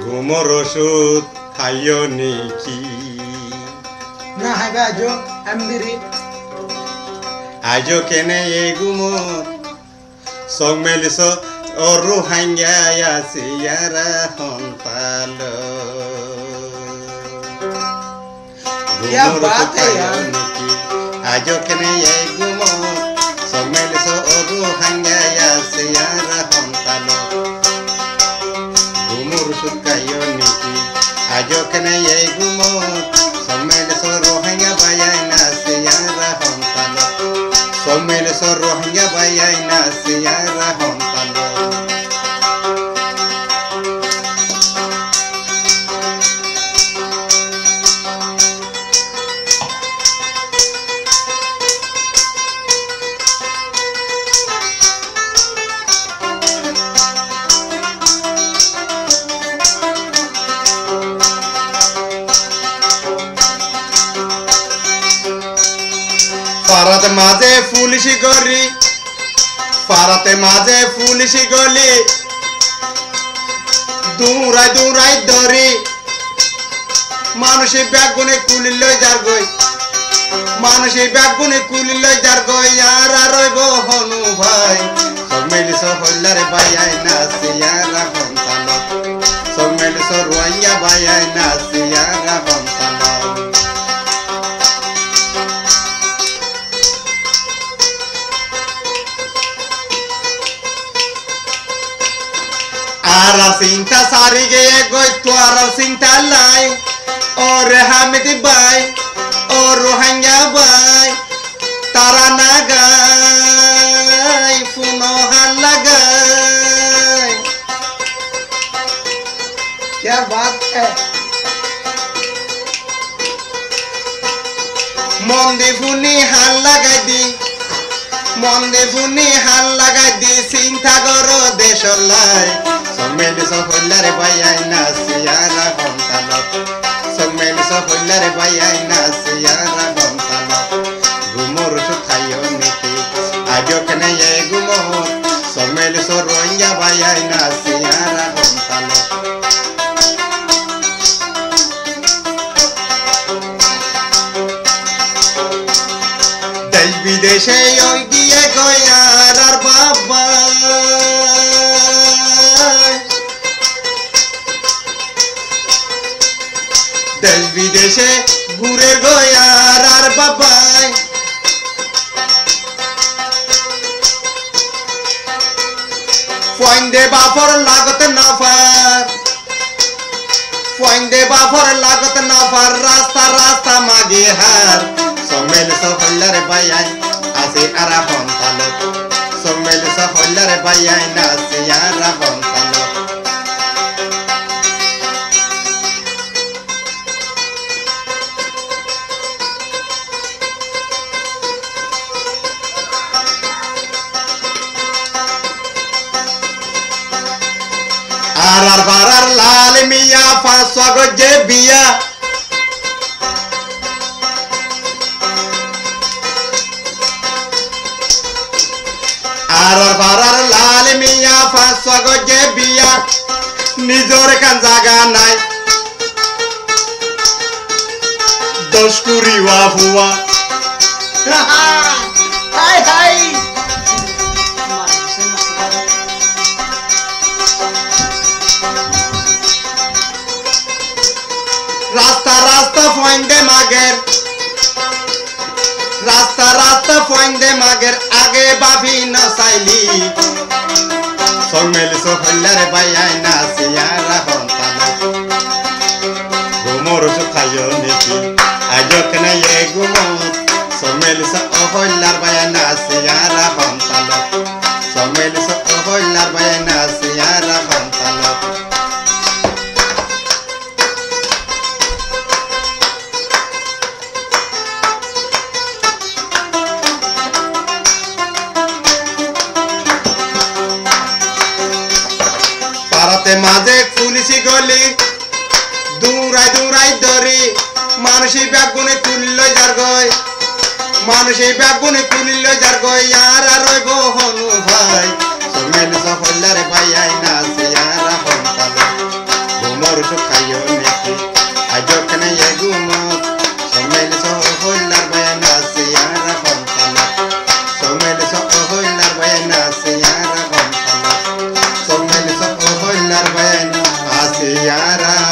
ঘুমোর ওষুধ খাইও নিকি না হাইবা আজো আমদিরি আজো কেনে এ ঘুমোর সং মেলিস অরু হাঙ্গায়া সিয়ারা হন্তাল क्या बात है यार আজো কেনে এ ঘুমোর সং মেলিস অরু হাঙ্গায়া সিয়ারা হন্তাল ঘুমোর ওষুধ খাইও নিকি আজো কেনে এ ঘুমোর সং মেলিস রোহাঙ্গা বায়াইনা সিয়ারা হন্তাল সং মেলিস রোহাঙ্গা বায়াইনা সিয়ারা হন্তাল পারাতে মাঝে পুলিশি গলি পারাতে মাঝে পুলিশি গলি দূরাই দূরাই ধরি মানুষের ব্যাগুনে কুলি লই যার গই মানুষের ব্যাগুনে কুলি লই যার গই আর রইব হনু ভাই সব মিলিস হল্লারে বাইয়াই না সিয়ারা হন্তাল সব মিলিস রোয়াইয়া বাইয়াই না সিয়ারা হন্তাল आरा सिंता सारी गए गोई तुआरा सिंता लाई और हामिद बाई और रोहंगा बाई तारा ना गाय फुनो हल्ला गाय क्या बात है मंदे फुनी हल्ला गाय दी मंदे फुनी हल्ला गाय दी सिंता गरो देशलाई Sommelis hollare bayayna siyara hontalok Sommelis hollare bayayna siyara hontalok Gumor suthayo niki ajo kene ye gumor Sommelis ronya bayayna siyara hontalok Desh bideshe yoy giye goyar ar baba দেশ বিদেশে ঘুরে গয়ার আর বাবাই ফয়েন্দে বাফর লাগত নাফার ফয়েন্দে বাফর লাগত নাফার রাস্তা রাস্তা মাগে হার সম্মেল সহল্লারে বাইয়াই আসে আরা হন্তাল সম্মেল সহল্লারে বাইয়াই না আসে আরা হন্তাল Arar barar lal miya faswago je biya Arar barar lal miya faswago je biya nijor kan jaga nai dosh kuri wa huwa हाय हाय রাস্তা রাস্তা ফয়েন্দে মাগের রাস্তা রাস্তা ফয়েন্দে মাগের আগে বাবি না সাইলি সম্মেল সহল্লারে বাইয়াই না সিয়ারা হন্তাল গুমর সুখাইও নিকি আজো কেনে এ গুমর সম্মেল সহল্লার বাইয়াই না সিয়ারা হন্তাল সম্মেল সহল্লার বাইয়াই না সিয়ারা হন্তাল পারাতে মাঝে পুলিশি গলি দূরাই দূরাই ধরি মানুষই ব্যাগুনে তুলিল যার গয় মানুষই ব্যাগুনে তুলিল যার গয় আর রইব হনু ভাই সমেল সফল্লারে বাইয়াই না সিয়ারা হন্তাল ঘুমর Maruso kayo neki Ajo kene yegumot Someli so hoilar bayana siyara hontala Someli so hoilar bayana siyara hontala Someli so hoilar bayana siyara